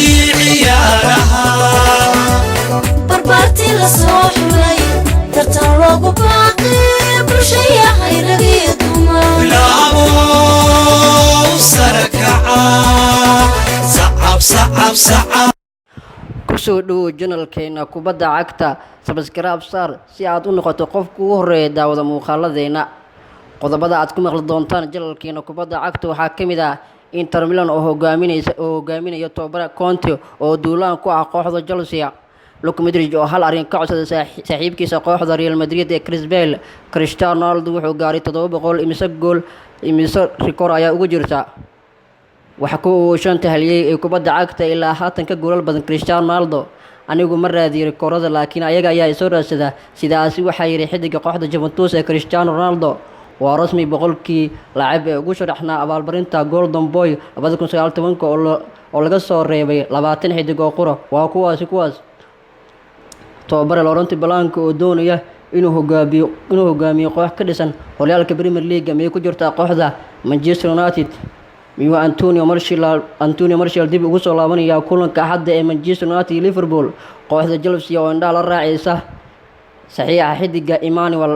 ciyaaraha barbaarti la soo xulay tartan loogu baaqay bulshaya hayragii dumar bilaabo sarakaca sacab kusoo dhowow janalkeena kubadda cagta sabskaraab saar si aad u noqoto qofka ugu horeeya daawada muuqaaladeena qodobada aad ku maqli doontaan janalkeena kubadda cagta waxaa ka mid ah Inter Milan oo hogaaminaya tababare Conte oo duulaan ku ah kooxda Chelsea. Luka Modric oo hal arrin ka codsaday saaxiibkiisa kooxda Real Madrid ee Chris Bale. Cristiano Ronaldo wuxuu gaaray 700 gool imise rikoor ayaa ugu jirta waxa ku shanta haliyay ee kubadda cagta ilaa haatan ka goolal badan Cristiano Ronaldo. Anigu ma raadiyo rikoorada laakiin ayaga ayaa soo raadsada sidaasi waxaa yiri xidiga kooxda Juventus ee Cristiano Ronaldo waa rasmi boqolkii laacib ee ugu sharaxnaa abaalmarinta Golden Boy 2019 oo laga soo reebay 20 xidig oo qura waa kuwaas tababare Laurent Blanc oo doonaya inuu hogaamiyo koox ka dhisan horyaalka Premier League ma ku jirta kooxda Manchester United miyuu Antonio Martial dib ugu soo laabanaya kulanka hadda ee Manchester United iyo Liverpool kooxda Chelsea oo indhaha la raacaysa saxiixa xidiga Emmanuel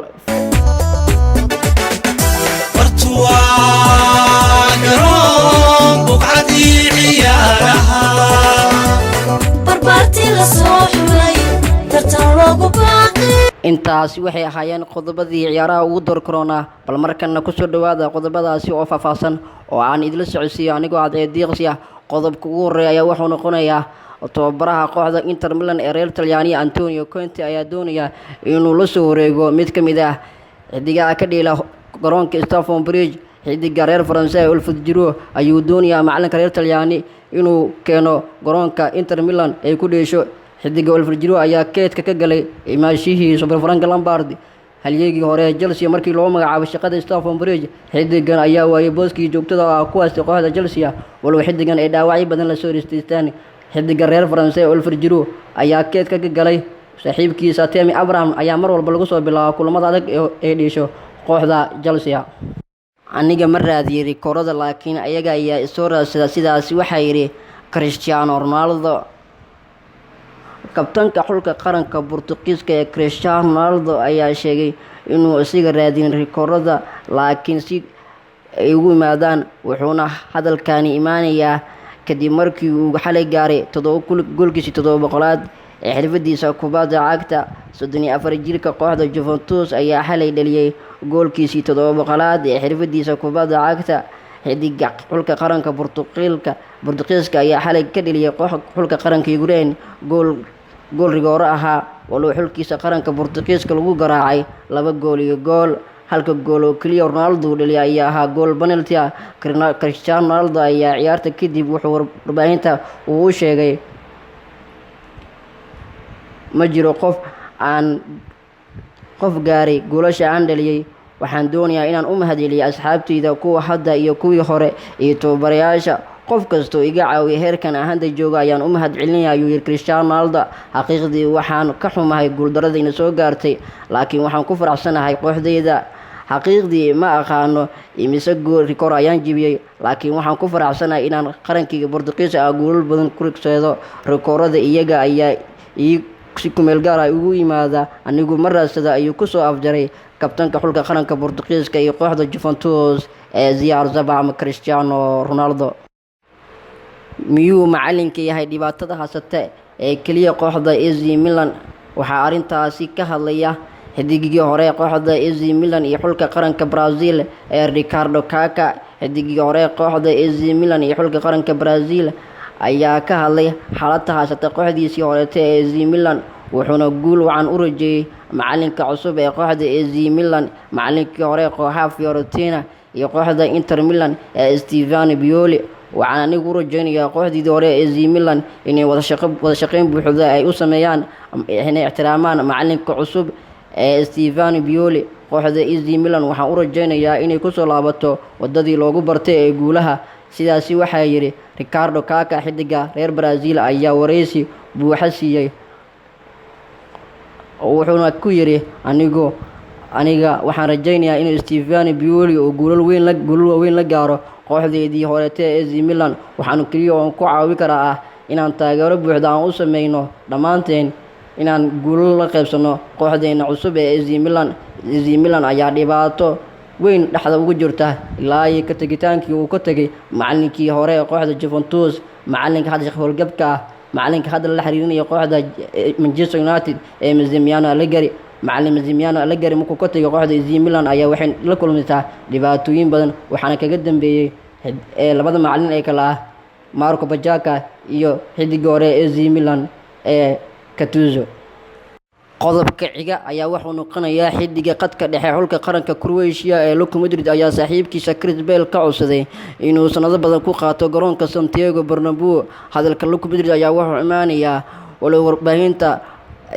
intaasi waxay ahaayeen qodobadii ciyaaraha ugu door corona bal markana ku soo dhawaada qodobadaasi oo faahfaahsan oo aan idila socodsiiyo anigoo aad deeqsi ah qodobka ugu horeeya ayaa wuxuu noqonayaa tababaraha kooxda Inter Milan ee reer Talyaani Antonio Conte ayaa doonaya inuu la soo wareego mid ka mid ah xidigaha ka dhila garoonka Stamford Bridge xidiga reer Faransa Olivier Giroud ayuu doonayaa macalinka reer Talyaani inuu keeno garoonka Inter Milan ay ku dheesho xidiga Olivier Giroud ayaa keedka ka galay imaashihii Frank Lampard halyeegii hore Chelsea markii loo magacaabay shaqada Stamford Bridge xidigan ayaa waayay booskii joogtada ah kuwaas kooxda Chelsea walow xidigan ay dhaawacyo badan la soo risteystaan xidiga reer Faransa Olivier Giroud ayaa keedka ka galay saaxiibkiisa Tammy Abraham ayaa mar walba lagu soo bilaabo kulamada adag ee dheesho kooxda Chelsea aniga ma raadiyo rikoorada laakiin ayaga ayaa soo raadsada sidaasi waxaa yiri Cristiano Ronaldo kabtanka xulka qaranka Portugiiska ee Cristiano Ronaldo ayaa sheegay inuu isaga raadin rikoorada laakiin si ay ugu yimaadaan wuxuuna hadalkani imaanayaa kadib markii uu xalay gaaray goolkiisa 700aad ee xirfadiisa kubadda cagta 34 jirka kooxda Juventus ayaa xalay dhaliyay goolkiisa 700aad ee xirfadiisa kubadda cagta xidiga xulka qaranka Portugiiska ayaa xalay ka dhaliyay xulka qaranka Ukraine gool rigoor ahaa walow xulkiisa qaranka Portugiiska lagu garaacay 2 gool iyo gool halka gool oo kaliya Ronaldo dhaliyay ayaa ahaa gool penalty ah Cristiano Ronaldo ayaa ciyaarta kadib wuxuu warbaahinta u sheegay ma jiro qof gaaray goolasha aan dhaliyay waxaan doonayaa inaan u mahadceliyo asxaabtayda kuwa hadda iyo kuwii hore iyo tababarayaasha qof kastoo iga caawiya heerkan ahanta jooga ayaan u mahadcelinayaa ayuu yiri Cristiano Ronaldo xaqiiqdii waxaan ka xumahay guuldaradayna soo gaartay laakiin waxaan ku faraxsanahay kooxdayda xaqiiqdii ma aqaano imise gool rikoor ayaan jibiyay laakiin waxaan ku faraxsanahay inaan qarankayga Portugiiska goolal badan ku rigseedo rikoorada iyaga ayaa si kumeel gaar ah ugu yimaada anigu ma raadsada ayuu ku soo afjaray kabtanka xulka qaranka Portugiiska iyo kooxda Juventus ee Ziyaar Cristiano Ronaldo miyuu macalinka yahay dhibaatada haysata ee kaliya kooxda AC Milan waxaa arintaasi ka hadlaya xidigii hore kooxda AC Milan iyo xulka qaranka Brazil ee Ricardo Kaká xidigii hore kooxda AC Milan iyo xulka qaranka Brazil ayaa ka hadlay xaaladda haysata kooxdiisii hore ee AC Milan wuxuuna guul wacan u rajeeyay macalinka cusub ee kooxda AC Milan macalinkii hore kooxaha Fiorentina iyo kooxda Inter Milan ee Stefano Pioli waxaan anigu rajaynayaa kooxdii hore ee AC Milan inay wada shaqeyn buuxda ay u sameeyaan inay ixtiraamaan macalinka cusub ee Stefano Pioli kooxda AC Milan waxaan u rajaynayaa inay ku soo laabato wadadii loogu bartay ee guulaha sidaasi waxaa yiri Ricardo Kaká xidiga reer Brazil ayaa wareysi buuxa siiyay wuxuuna ku yiri aniga waxaan rajaynayaa in Stefano Pioli oo goolal weyn la gaaro kooxdeedii hore ee AC Milan waxaan kaliya ku caawin karaa inaan taageero buuxda aan u sameyno dhammaanteen inaan guulo la qaybsano kooxdeena cusub ee AC Milan ayaa dhibaato weyn dhexda ugu jirta ilaa iyo ka tegitaankii uu ka tegay macallinkii hore ee kooxda Juventus, macalinka hadda howlgabka ah, macalinka hadda la xiriirinayo kooxda Manchester United ee Massimiliano Allegri. macallin Massimiliano Allegri markuu ka tegay kooxda AC Milan ayaa waxay la kulmaysaa dhibaatooyin badan, waxaana kaga dambeeyay labada macallin ee kala ah Marco Bajaka iyo xidigii hore ee AC Milan ee Gattuso. qodobka xiga ayaa wuxuu noqonayaa xidiga qadka dhexe xulka qaranka Croatia ee Luka Modric ayaa saaxiibkiisa Chris Bale ka codsaday inuu sanado badan ku qaato garoonka Santiago Bernabeu. hadalka Luka Modric ayaa wuxuu imaanayaa walow warbaahinta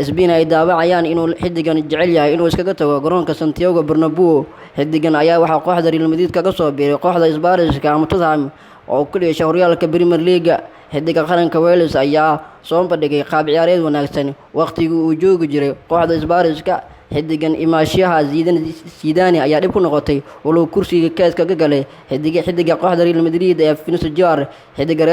Spain ay daawacayaan inuu xidigan jecel yahay inuu iskaga tago garoonka Santiago Bernabeu. xidigan ayaa waxaa kooxda Real Madrid kaga soo biiray kooxda Isbaanishka ama Tottenham oo ku dhashay horyaalka Premier League. xidiga qaranka Wales ayaa soo bandhigay qaab ciyaareed wanaagsan waqtigii uu joogi jiray kooxda Isbaanishka. xidigan imaashaha Zidane ayaa dhib ku noqotay walow kursiga keedka ka galay xidiga kooxda Real Madrid ee Vinicius Junior. xidiga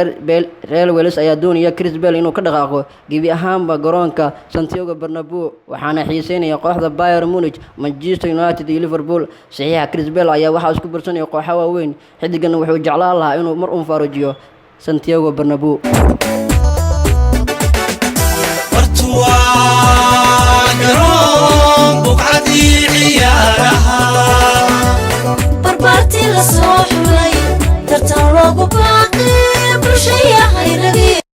reer Wales ayaa doonaya Chris Bale inuu ka dhaqaaqo gebi ahaanba garoonka Santiago Bernabeu, waxaana xiiseynaya kooxda Bayern Munich, Manchester United iyo Liverpool. saxiixa Chris Bale ayaa waxaa isku barsanaya kooxo waaweyn. xidigan wuxuu jeclaan lahaa inuu mar faarujiyo Santiago Bernabeu.